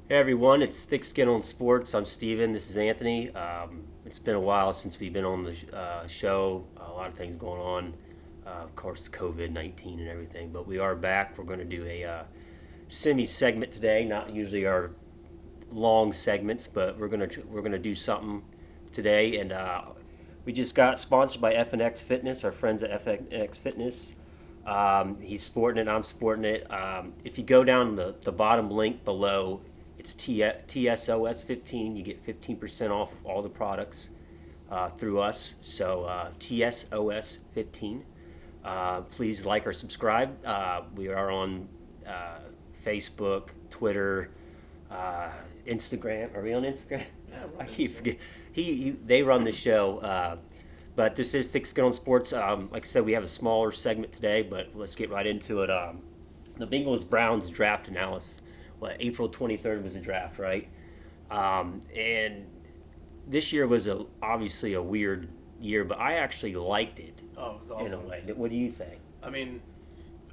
Hey everyone, it's Thick Skin on Sports. I'm Steven. This is Anthony. It's been a while since we've been on the show. A lot of things going on. Of course, COVID-19 and everything. But we are back. We're going to do a semi segment today. Not usually our long segments, but we're gonna do something today. And we just got sponsored by FNX Fitness. Our friends at FNX Fitness. He's sporting it. I'm sporting it. If you go down the bottom link below, it's TSOS 15. You get 15% off of all the products through us. So TSOS 15. Please like or subscribe. We are on Facebook, Twitter, Instagram. Are we on Instagram? Yeah, we're I on keep Instagram. forgetting. They run the show. But this is Thick Skin on Sports. Like I said, we have a smaller segment today, but let's get right into it. The Bengals Browns draft analysis. April 23rd was the draft, right? And this year was obviously a weird year, but I actually liked it Oh, it was in a awesome. way. What do you think? I mean,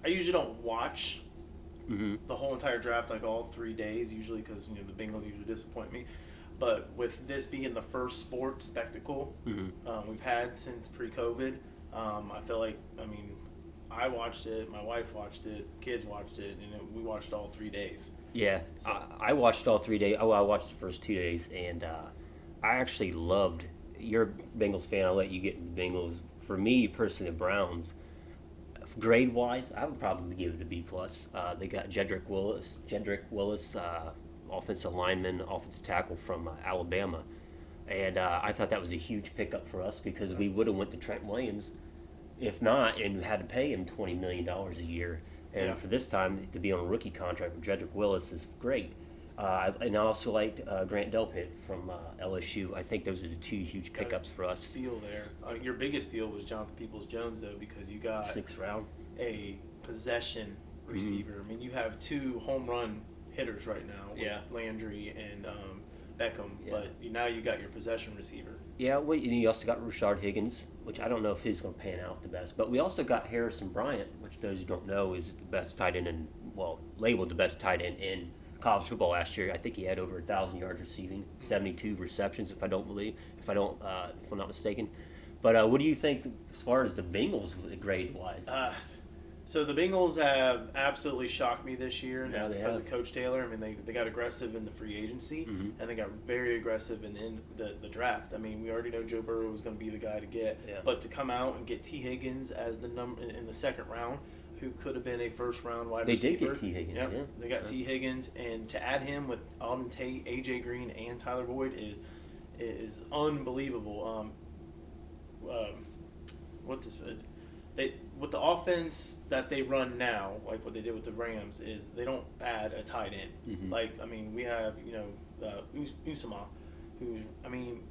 I usually don't watch Mm-hmm. the whole entire draft like all 3 days usually because the Bengals usually disappoint me. But with this being the first sports spectacle Mm-hmm. we've had since pre-COVID, I feel like I watched it, my wife watched it, kids watched it, and we watched all 3 days. Yeah, So I watched all 3 days. Oh, I watched the first 2 days, and I actually loved. You're a Bengals fan. I'll let you get the Bengals. For me personally, the Browns. Grade wise, I would probably give it a B plus. They got Jedrick Willis, offensive lineman, offensive tackle from Alabama, and I thought that was a huge pickup for us because we would have went to Trent Williams, if not, and had to pay him $20 million a year. And yeah, for this time to be on a rookie contract with Jedrick Willis is great. And I also liked Grant Delpit from LSU. I think those are the two huge got pickups for a us. steal there. Your biggest steal was Jonathan Peoples-Jones though because you got Sixth round. a possession Mm-hmm. receiver. I mean, you have two home run hitters right now with Yeah. Landry and Beckham, Yeah. but now you got your possession receiver. Yeah, well, and you also got Rashard Higgins, which I don't know if he's going to pan out the best. But we also got Harrison Bryant, which those who don't know is the best tight end labeled the best tight end in college football last year. I think he had over 1,000 yards receiving, 72 receptions, if I'm not mistaken. But what do you think as far as the Bengals grade wise? So the Bengals have absolutely shocked me this year, and Yeah, that's they because have. of Coach Taylor. I mean, they got aggressive in the free agency, Mhm. and they got very aggressive in the draft. I mean, we already know Joe Burrow was going to be the guy to get, Yeah. but to come out and get T. Higgins as the number in the second round, who could have been a first round wide They did receiver. get T. Higgins, Yep, yeah. they got Yeah. T. Higgins, and to add him with Alden Tate, AJ Green, and Tyler Boyd is unbelievable. What's this? They with the offense that they run now, like what they did with the Rams, is they don't add a tight end. Mhm. Like I mean, we have Usama, who's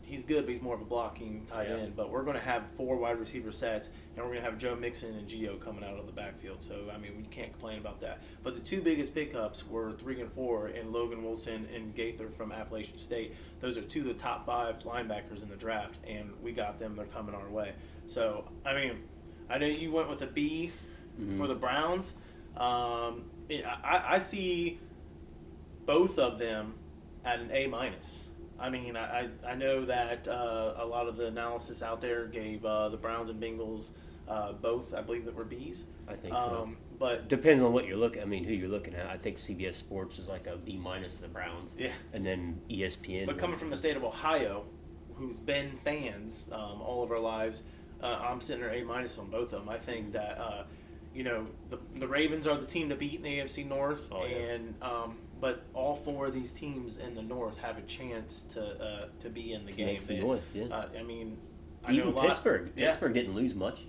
he's good, but he's more of a blocking tight Yeah. end. But we're going to have four wide receiver sets, and we're going to have Joe Mixon and Gio coming out of the backfield. So I mean, we can't complain about that. But the two biggest pickups were 3 and 4, and Logan Wilson and Gaither from Appalachian State. Those are two of the top 5 linebackers in the draft, and we got them. They're coming our way. So I mean. I know you went with a B for the Browns. I see both of them at an A minus. I mean, I know that a lot of the analysis out there gave the Browns and Bengals both, I believe, that were Bs. I think so. But Depends on what you're looking. I mean, who you're looking at. I think CBS Sports is like a B minus to the Browns, yeah, and then ESPN. but coming from the state of Ohio, who's been fans all of our lives, I'm sitting there A minus on both of them. I think that the Ravens are the team to beat in the AFC North, Oh, yeah. and but all 4 of these teams in the North have a chance to be in the game. AFC North, yeah. I mean, I know Even a lot. Pittsburgh. Yeah. Pittsburgh didn't lose much.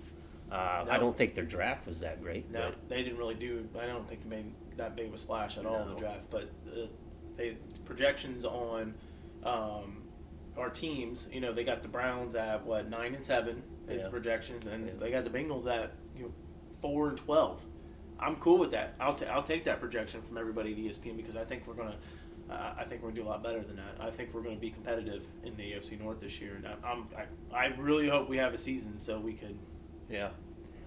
I No. don't think their draft was that great. No, but they didn't really do. I don't think they made that big of a splash at all in the No. draft. But they projections on our teams. They got the Browns at 9-7 is Yeah. the projections, and Yeah. they got the Bengals at 4-12. I'm cool with that. I'll take that projection from everybody at ESPN because I think we're gonna. I think we're gonna do a lot better than that. I think we're gonna be competitive in the AFC North this year, and I really hope we have a season so we could. yeah,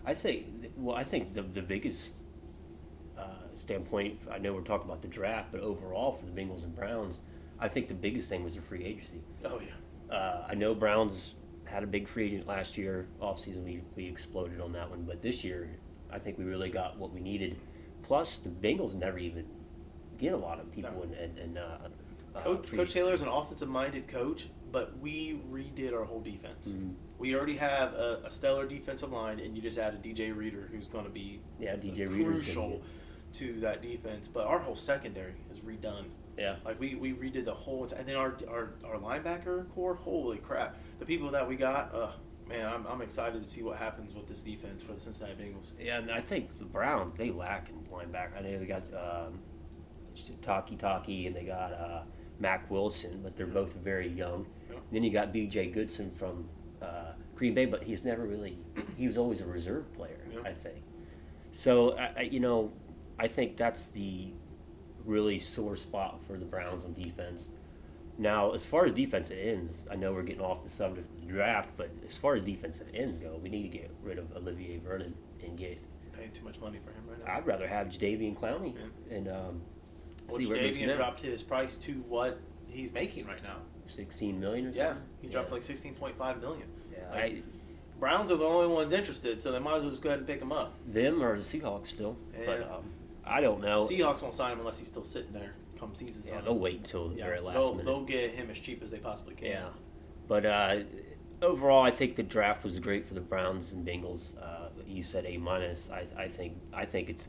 I think. Well, I think the biggest standpoint, I know we're talking about the draft, but overall for the Bengals and Browns, I think the biggest thing was the free agency. Oh yeah. I know Browns had a big free agent last year, offseason. We exploded on that one, but this year, I think we really got what we needed. Plus, the Bengals never even get a lot of people No. in Coach Taylor's an offensive-minded coach, but we redid our whole defense. Mm-hmm. We already have a stellar defensive line, and you just added DJ Reader, who's going to be DJ Reader's crucial to that defense. But our whole secondary is redone. Yeah. Like we redid the whole, and then our linebacker core. Holy crap! The people that we got, man, I'm excited to see what happens with this defense for the Cincinnati Bengals. Yeah, and I think the Browns, they lack in linebacker. I know they got Taki, and they got Mac Wilson, but they're both very young. Yep. Then you got B.J. Goodson from Green Bay, but he's never really – he was always a reserve player, Yep. I think. So, I think that's the really sore spot for the Browns on defense. Now, as far as defensive ends, I know we're getting off the subject of the draft, but as far as defensive ends go, we need to get rid of Olivier Vernon and get – Paying too much money for him right now. I'd rather have Jadeveon Clowney and see where it goes from Jadeveon there. dropped his price to what he's making right now. $16 million or something. Yeah, he dropped like $16.5 million. Yeah, Like, Browns are the only ones interested, so they might as well just go ahead and pick him up. them or the Seahawks still, Yeah. but I don't know. Seahawks won't sign him unless he's still sitting there come season time. Yeah, they'll wait until the very last minute. They'll get him as cheap as they possibly can. Yeah, but overall, I think the draft was great for the Browns and Bengals. You said A minus. I think it's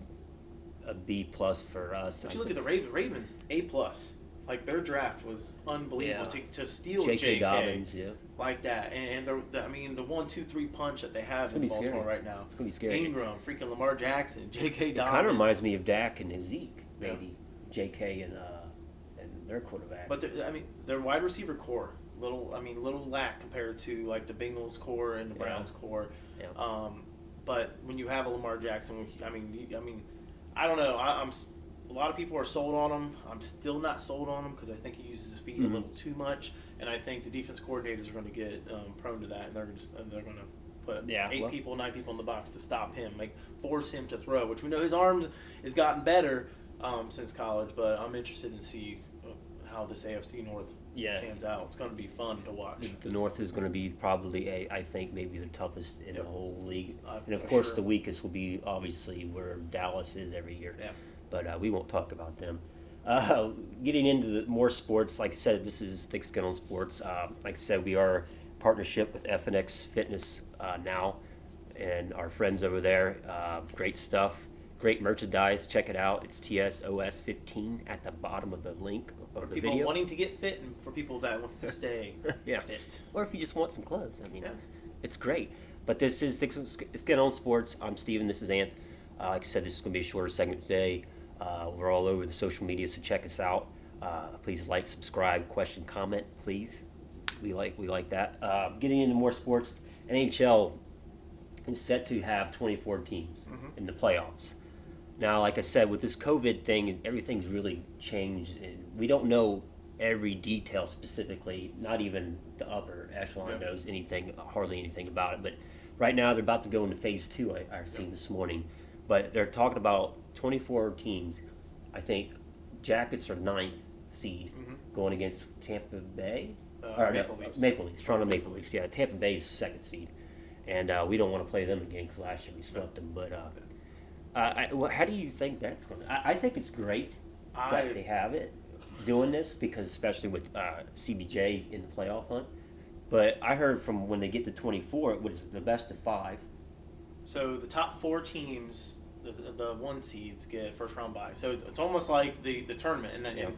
a B plus for us. But you look at the Ravens, A plus. Like their draft was unbelievable to steal J.K. Dobbins, yeah. like that, and the 1-2-3 punch that they have in be Baltimore scary. right now. It's gonna be scary. Ingram, freaking Lamar Jackson, J.K. Dobbins. It kind of reminds me of Dak and Zeke, Yeah. maybe. J.K. and their quarterback. But their wide receiver core, little lack compared to like the Bengals core and the Browns core. Yeah. But when you have a Lamar Jackson, I don't know. A lot of people are sold on him. I'm still not sold on him because I think he uses his feet a little too much, and I think the defense coordinators are going to get prone to that, and they're going to put 9 people in the box to stop him, force him to throw. Which we know his arm has gotten better since college, but I'm interested in see how this AFC North pans out. It's going to be fun to watch. The North is going to be probably I think maybe the toughest in the whole league, and of For course sure. the weakest will be obviously where Dallas is every year. Yeah. But we won't talk about them. Getting into more sports, like I said, this is Thick Skin on Sports. Like I said, we are in partnership with FNX Fitness now, and our friends over there. Great stuff, great merchandise. Check it out. It's TSOS15 at the bottom of the link of the People video. wanting to get fit and for people that wants to stay Yeah. fit. Or if you just want some clothes, Yeah. it's great. But this is Thick Skin on Sports. I'm Steven. This is Ant. Like I said, this is going to be a shorter segment today. We're all over the social media, so check us out. Please like, subscribe, question, comment, please. We like that. Getting into more sports, NHL is set to have 24 teams in the playoffs. Now, like I said, with this COVID thing, everything's really changed. We don't know every detail specifically. Not even the upper echelon knows hardly anything about it. But right now, they're about to go into phase 2. I've seen this morning. But they're talking about 24 teams. I think Jackets are 9th seed going against Tampa Bay. Maple Leafs. Toronto Maple Leafs. Yeah, Tampa Bay is 2nd seed. And we don't want to play them again because last year we swept them. But how do you think that's going to... I think it's great that they have it, doing this, because especially with CBJ in the playoff hunt. But I heard from when they get to 24, it was the best of 5. So the top 4 teams, the 1 seeds, get first round bye. So it's almost like the tournament. And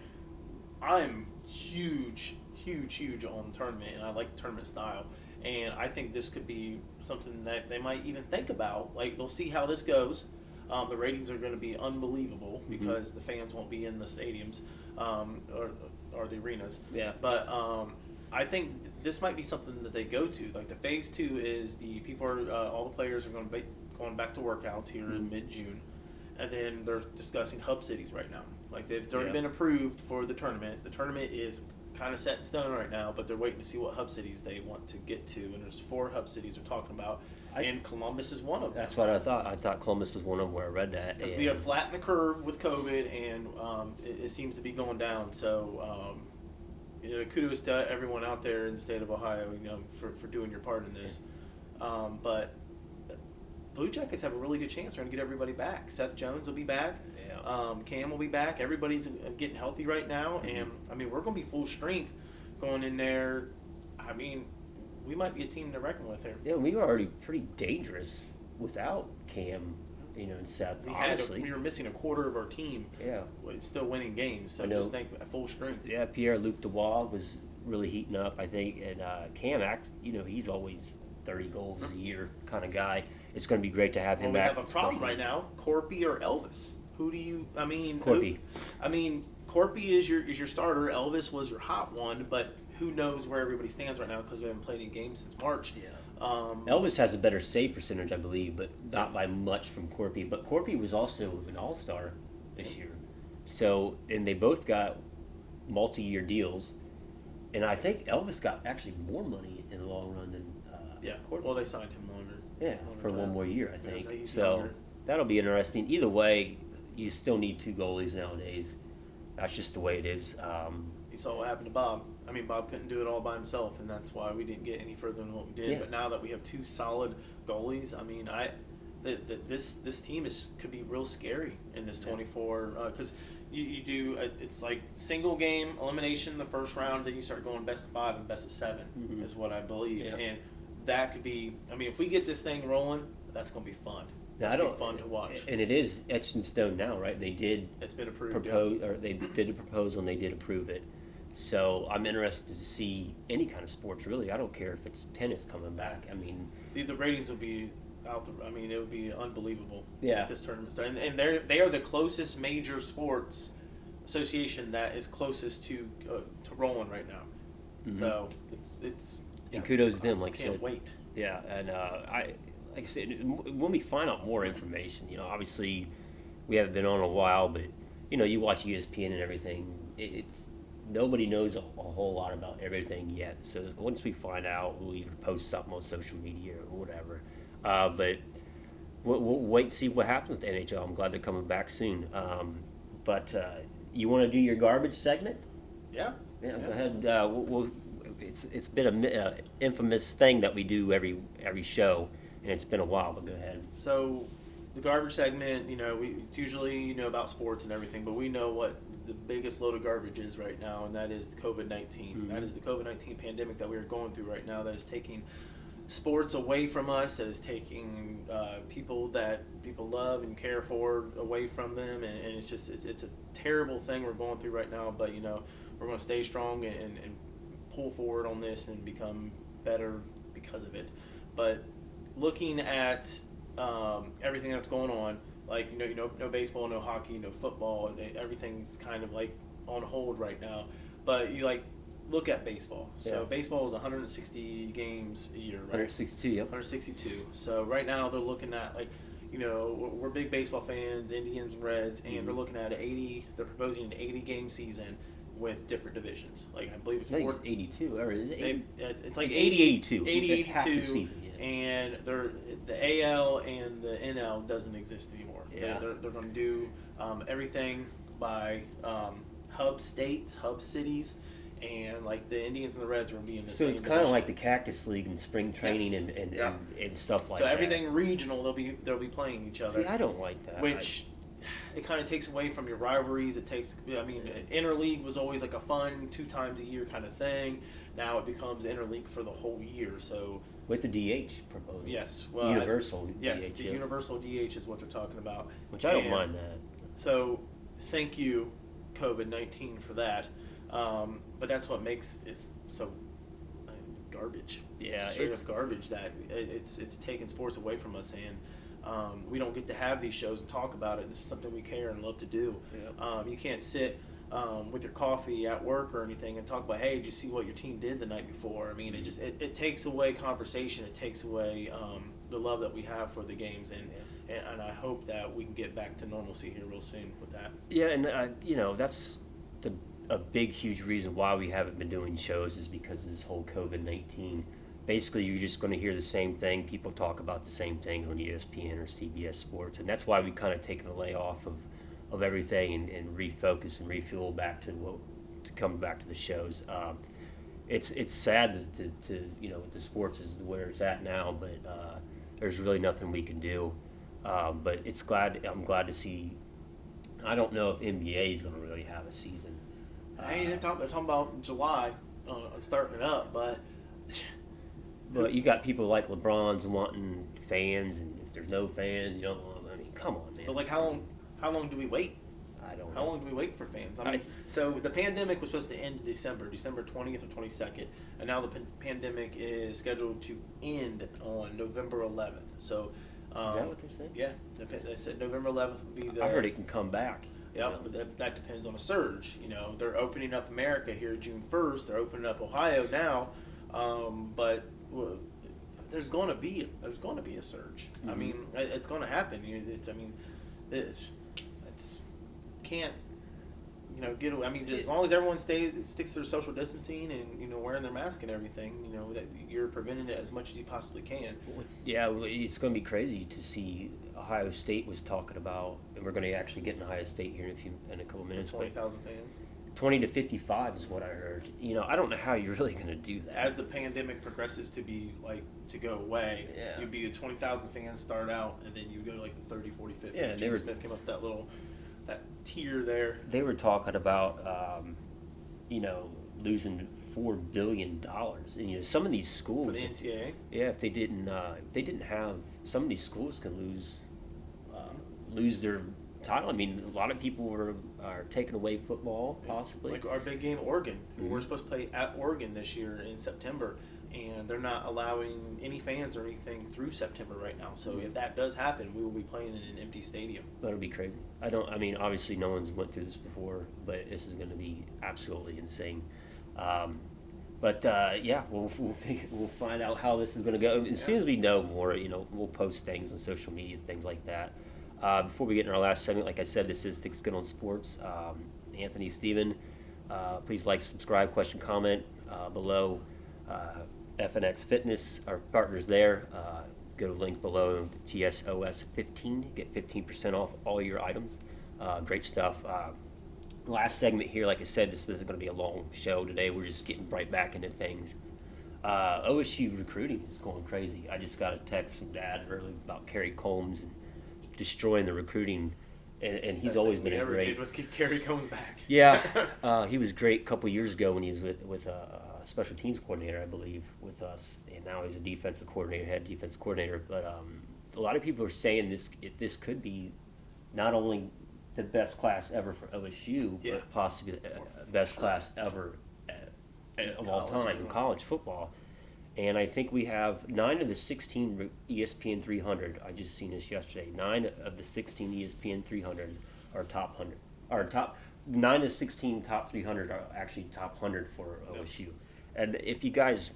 I'm huge on the tournament, and I like the tournament style. And I think this could be something that they might even think about. Like, they'll see how this goes. The ratings are going to be unbelievable because the fans won't be in the stadiums or the arenas. Yeah. But I think this might be something that they go to. Like, the phase 2 is all the players are going to be going back to workouts here in mid-June, and then they're discussing hub cities right now. Like, they've already been approved for the tournament. The tournament is kind of set in stone right now, but they're waiting to see what hub cities they want to get to. And there's 4 hub cities they're talking about, and Columbus is one of them. That's what I thought. I thought Columbus was one of them where I read that. Because we are flattening the curve with COVID, and it seems to be going down. So, kudos to everyone out there in the state of Ohio, for doing your part in this. But Blue Jackets have a really good chance. They're going to get everybody back. Seth Jones will be back. Yeah. Cam will be back. Everybody's getting healthy right now. And, we're going to be full strength going in there. We might be a team to reckon with here. Yeah, we were already pretty dangerous without Cam, and Seth. We were missing a quarter of our team. Yeah. It's still winning games, so just think at full strength. Yeah, Pierre-Luc Dubois was really heating up, I think. And Cam, he's always 30 goals a year kind of guy. It's going to be great to have him back. We have a problem right now. Corpy or Elvis? Who do you? Corpy. Corpy is your starter. Elvis was your hot one, but who knows where everybody stands right now because we haven't played any games since March. Yeah. Elvis has a better save percentage, I believe, but not by much from Corpy. But Corpy was also an all-star this year. So, and they both got multi-year deals. And I think Elvis got actually more money in the long run than Corpy. Well, they signed him longer. Yeah, for one more year, I think. Yeah, so that'll be interesting. Either way, you still need two goalies nowadays. That's just the way it is. You saw what happened to Bob. Bob couldn't do it all by himself, and that's why we didn't get any further than what we did. Yeah. But now that we have two solid goalies, this team could be real scary in this 24 because you do it's like single game elimination the first round, then you start going best of 5 and best of 7 is what I believe, and that could be. If we get this thing rolling, that's going to be fun. It's going to be fun to watch. And it is etched in stone now, right? They did. It's been approved. Or they did a proposal and they did approve it. So I'm interested to see any kind of sports. Really, I don't care if it's tennis coming back. The ratings would be out. It would be unbelievable. Yeah. If this tournament started, and they are the closest major sports association that is closest to rolling right now. Mm-hmm. So it's. And kudos to them. Can't wait. Yeah, and like I said, when we find out more information, obviously we haven't been on a while, but you watch ESPN and everything. It's nobody knows a whole lot about everything yet. So once we find out, we'll either post something on social media or whatever. But we'll wait and see what happens with the NHL. I'm glad they're coming back soon. But you want to do your garbage segment? Yeah. Yeah. Go ahead. It's been an infamous thing that we do every show, and it's been a while. But go ahead. So the garbage segment, it's usually about sports and everything, but we know what the biggest load of garbage is right now, and that is the COVID-19. Mm-hmm. That is the COVID-19 pandemic that we are going through right now. That is taking sports away from us. That is taking people that people love and care for away from them, and it's just it's a terrible thing we're going through right now. But we're going to stay strong and pull forward on this and become better because of it. But looking at everything that's going on, like no baseball, no hockey, no football, everything's kind of like on hold right now. But you look at baseball. So baseball is 160 games a year, right? 162, yep. 162. So right now they're looking at we're big baseball fans, Indians and Reds, and they're looking at they're proposing an 80 game season with different divisions. I believe it's 82, or is it 80? It's like 80-82. 80-82. Half the season, yeah. And the AL and the NL doesn't exist anymore. Yeah. They're going to do everything by hub states, hub cities, and the Indians and the Reds are going to be in the same. So it's kind of like the Cactus League and spring training and stuff like that. So everything regional, they'll be playing each other. See, I don't like that. Which it kind of takes away from your rivalries. It takes, interleague was always like a fun 2 times a year kind of thing. Now it becomes interleague for the whole year. So with the DH proposal. Yes. Well, universal DH. Yes, the universal DH is what they're talking about. Which I don't mind that. So thank you, COVID-19, for that. But that's what makes this so garbage. Yeah, it's straight up garbage that it's taking sports away from us, and we don't get to have these shows and talk about it. This is something we care and love to do. Yep. You can't sit with your coffee at work or anything and talk about, hey, did you see what your team did the night before? It takes away conversation. It takes away the love that we have for the games, and I hope that we can get back to normalcy here real soon with that. Yeah, and that's a big, huge reason why we haven't been doing shows is because of this whole COVID-19 basically you're just going to hear the same thing. People talk about the same things on ESPN or CBS Sports, and that's why we kind of taken a lay off of everything and refocus and refuel back to come back to the shows. It's sad to the sports is where it's at now, but there's really nothing we can do. But I'm glad to see. I don't know if NBA is going to really have a season. They're talking about July starting it up, but you got people like LeBron's wanting fans, and if there's no fans, you don't want. I mean, come on, man. But like, how long do we wait? I don't know. How long do we wait for fans? I mean, so the pandemic was supposed to end in December 20th or 22nd, and now the pandemic is scheduled to end on November 11th. So, is that what they're saying? Yeah, they said November 11th would be the. I heard it can come back. Yeah, but that depends on a surge. They're opening up America here June 1st. They're opening up Ohio now, but there's going to be a surge. Mm-hmm. I mean, it's going to happen. It's can't get away. I mean, as long as everyone sticks to their social distancing and wearing their mask and everything, that you're preventing it as much as you possibly can. Yeah, it's going to be crazy to see. Ohio State was talking about, and we're going to actually get in Ohio State here in a couple minutes. 20,000 fans. 20 to 55 is what I heard. I don't know how you're really going to do that. As the pandemic progresses to go away, you'd be the 20,000 fans start out, and then you go to like the 30, 40, 50. Yeah, Gene Smith came up with that tier there. They were talking about, losing $4 billion. And, some of these schools. For the NCAA? Yeah, if they didn't have, some of these schools could lose their title. I mean, a lot of people are taking away football, possibly. Like our big game, Oregon. Mm-hmm. We're supposed to play at Oregon this year in September, and they're not allowing any fans or anything through September right now. So if that does happen, we will be playing in an empty stadium. That'll be crazy. Obviously no one's went through this before, but this is going to be absolutely insane. We'll find out how this is going to go. As soon as we know more, we'll post things on social media, things like that. Before we get in our last segment, like I said, this is Thick Skin on Sports. Anthony, Steven, please like, subscribe, question, comment below. FNX Fitness, our partners there. Go to the link below, TSOS15, get 15% off all your items. Great stuff. Last segment here, like I said, this isn't going to be a long show today. We're just getting right back into things. OSU recruiting is going crazy. I just got a text from Dad earlier about Kerry Combs and destroying the recruiting, and he's always been a great. Did was get Kerry Combs back. Yeah, he was great a couple years ago when he was with a special teams coordinator, I believe, with us, and now he's a defensive coordinator, head defensive coordinator. But a lot of people are saying this could be not only the best class ever for OSU, but possibly the best class ever of all time in college football. And I think we have 9 of the 16 ESPN 300. I just seen this yesterday. 9 of the 16 ESPN 300s are top 100. Or top 9 of the 16 top 300 are actually top 100 for OSU. And if you guys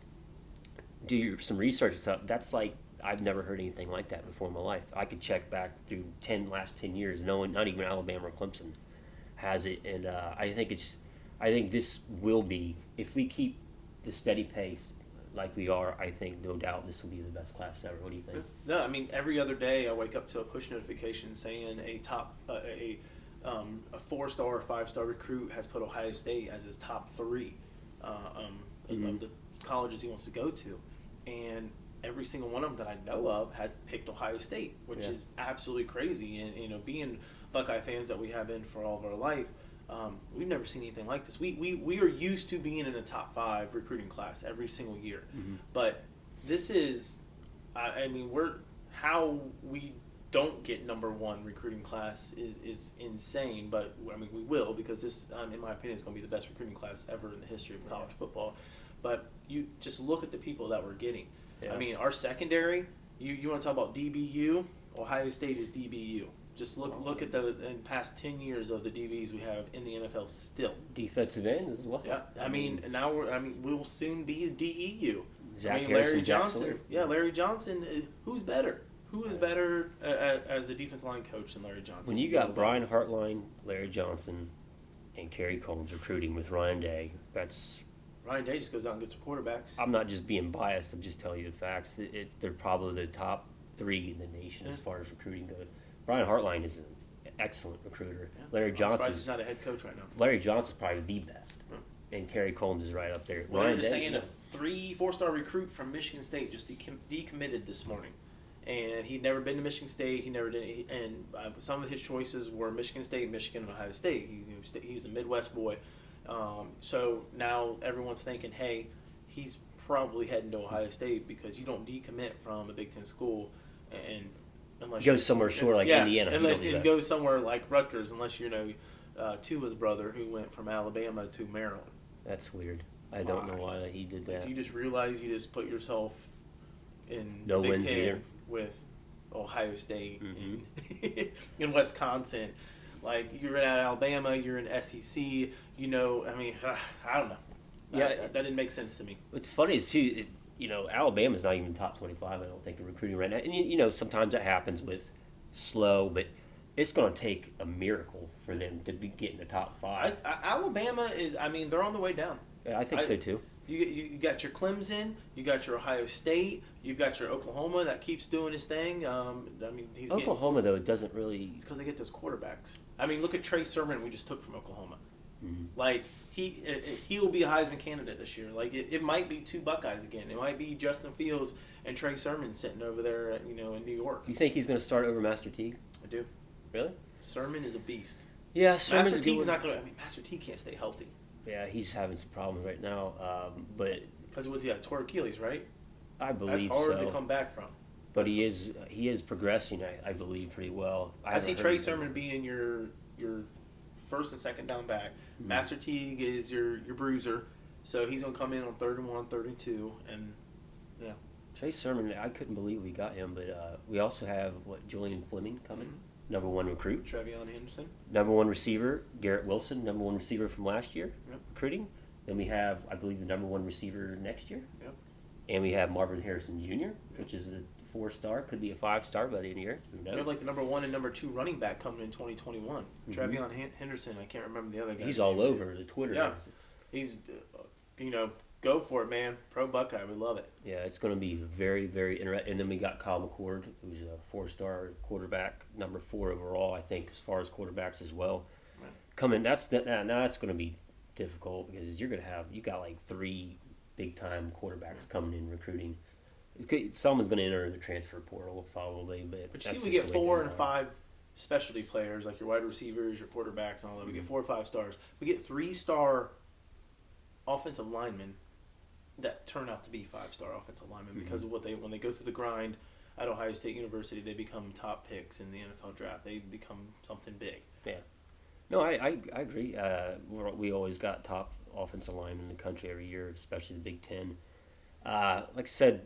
do some research and stuff, that's like, I've never heard anything like that before in my life. I could check back through last 10 years. No one, not even Alabama or Clemson, has it. And I think this will be, if we keep the steady pace like we are, I think no doubt this will be the best class ever. What do you think? No, I mean, every other day I wake up to a push notification saying a 4-star or 5-star recruit has put Ohio State as his top 3 of the colleges he wants to go to, and every single one of them that I know of has picked Ohio State, which is absolutely crazy. And being Buckeye fans that we have been for all of our life, we've never seen anything like this. We are used to being in a top 5 recruiting class every single year, but this is, how we don't get number 1 recruiting class is insane. But we will, because this, in my opinion, is going to be the best recruiting class ever in the history of college football. But you just look at the people that we're getting. Yeah. Our secondary. You want to talk about DBU? Ohio State is DBU. Just look at the past 10 years of the DBs we have in the NFL still. Defensive end as well. Yeah, now we will soon be a DEU. Zach Larry Johnson. Yeah, Larry Johnson. Who's better? Who is better as a defensive line coach than Larry Johnson? When you got Brian Hartline, Larry Johnson, and Kerry Combs recruiting with Ryan Day, that's Ryan Day just goes out and gets some quarterbacks. I'm not just being biased. I'm just telling you the facts. They're probably the top 3 in the nation as far as recruiting goes. Brian Hartline is an excellent recruiter. Yeah. Larry I'm surprised Johnson's he's not a head coach right now. Larry Johnson's probably the best, and Kerry Combs is right up there. Well, Ryan they're just Day, saying a 3-4-star recruit from Michigan State just decommitted this morning, and he'd never been to Michigan State. He never did, and some of his choices were Michigan State, Michigan, and Ohio State. He's a Midwest boy, so now everyone's thinking, hey, he's probably heading to Ohio State because you don't decommit from a Big Ten school, and unless go somewhere short like Indiana. Unless you go somewhere like Rutgers, unless you know Tua's brother who went from Alabama to Maryland. That's weird. I don't know why he did that. Do you just realize you just put yourself in No Big wins Ten either. with Ohio State and in Wisconsin? Like, you're at Alabama, you're in SEC. You know, I mean, I don't know. Yeah, that didn't make sense to me. What's funny is too, Alabama's not even top 25. I don't think in recruiting right now. And sometimes that happens with slow, but it's going to take a miracle for them to be getting the top 5. Alabama is. I mean, they're on the way down. Yeah, I think so too. You got your Clemson, you got your Ohio State, you've got your Oklahoma that keeps doing his thing. I mean, Oklahoma though it doesn't really. It's because they get those quarterbacks. I mean, look at Trey Sermon we just took from Oklahoma. Mm-hmm. Like he will be a Heisman candidate this year. Like it might be 2 Buckeyes again. It might be Justin Fields and Trey Sermon sitting over there, in New York. You think he's going to start over Master Teague? I do. Really? Sermon is a beast. Yeah, Sermon's Master Teague's not going to. I mean, Master Teague can't stay healthy. Yeah, he's having some problems right now, but because he tore Achilles, right? I believe that's hard so. to come back from. But he is progressing, I believe, pretty well. I see Trey Sermon being your first and second down back. Mm-hmm. Master Teague is your bruiser, so he's gonna come in on 3rd and 1, 3rd and 2, and yeah. Trey Sermon, I couldn't believe we got him, but we also have Julian Fleming coming, number 1 recruit. Trevion Henderson, number 1 receiver. Garrett Wilson, number 1 receiver from last year, recruiting. Then we have, I believe, the number 1 receiver next year. Yep. And we have Marvin Harrison Jr., which is a 4-star, could be a 5-star by the end of the year. Who knows? We have like the number 1 and number 2 running back coming in 2021. Mm-hmm. Trevion Henderson, I can't remember the other guy. He's all over the Twitter. Yeah, he's, go for it, man. Pro Buckeye, we love it. Yeah, it's going to be very, very interesting. And then we got Kyle McCord, who's a 4-star quarterback, number 4 overall, I think, as far as quarterbacks as well. Right. Coming, now that's going to be difficult because you got like 3 big-time quarterbacks coming in recruiting. Someone's going to enter the transfer portal probably, but you see, we get 4 and 5 specialty players like your wide receivers, your quarterbacks, and all that. We get 4 or 5 stars. We get 3-star offensive linemen that turn out to be 5-star offensive linemen because of when they go through the grind at Ohio State University, they become top picks in the NFL draft. They become something big. Yeah. No, I agree. We always got top offensive linemen in the country every year, especially the Big Ten. Like I said,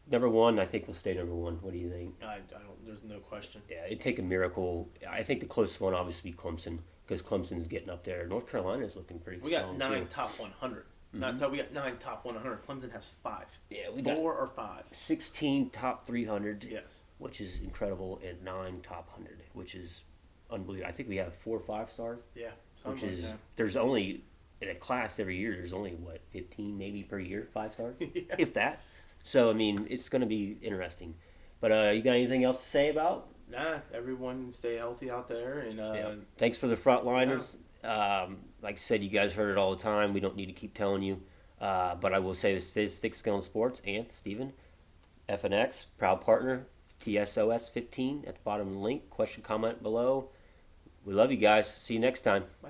number 1, I think we'll stay number 1. What do you think? I don't. There's no question. Yeah, it'd take a miracle. I think the closest one obviously be Clemson because Clemson's getting up there. North Carolina is looking pretty strong. We got 9 too. top 100. We got 9 top 100. Clemson has 5. Yeah, we 4 got or 5. 16 top 300. Yes, which is incredible, and 9 top 100, which is unbelievable. I think we have 4 or 5 stars. Yeah, which is there's only in a class every year. There's only 15 maybe per year 5 stars, if that. So I mean, it's going to be interesting. But you got anything else to say about? Nah, everyone stay healthy out there, and thanks for the frontliners. Yeah. Like I said, you guys heard it all the time. We don't need to keep telling you. But I will say this is Thick Skin on Sports. Anth, Steven, FNX, proud partner, TSOS 15 at the bottom of the link. Question, comment below. We love you guys. See you next time. Bye.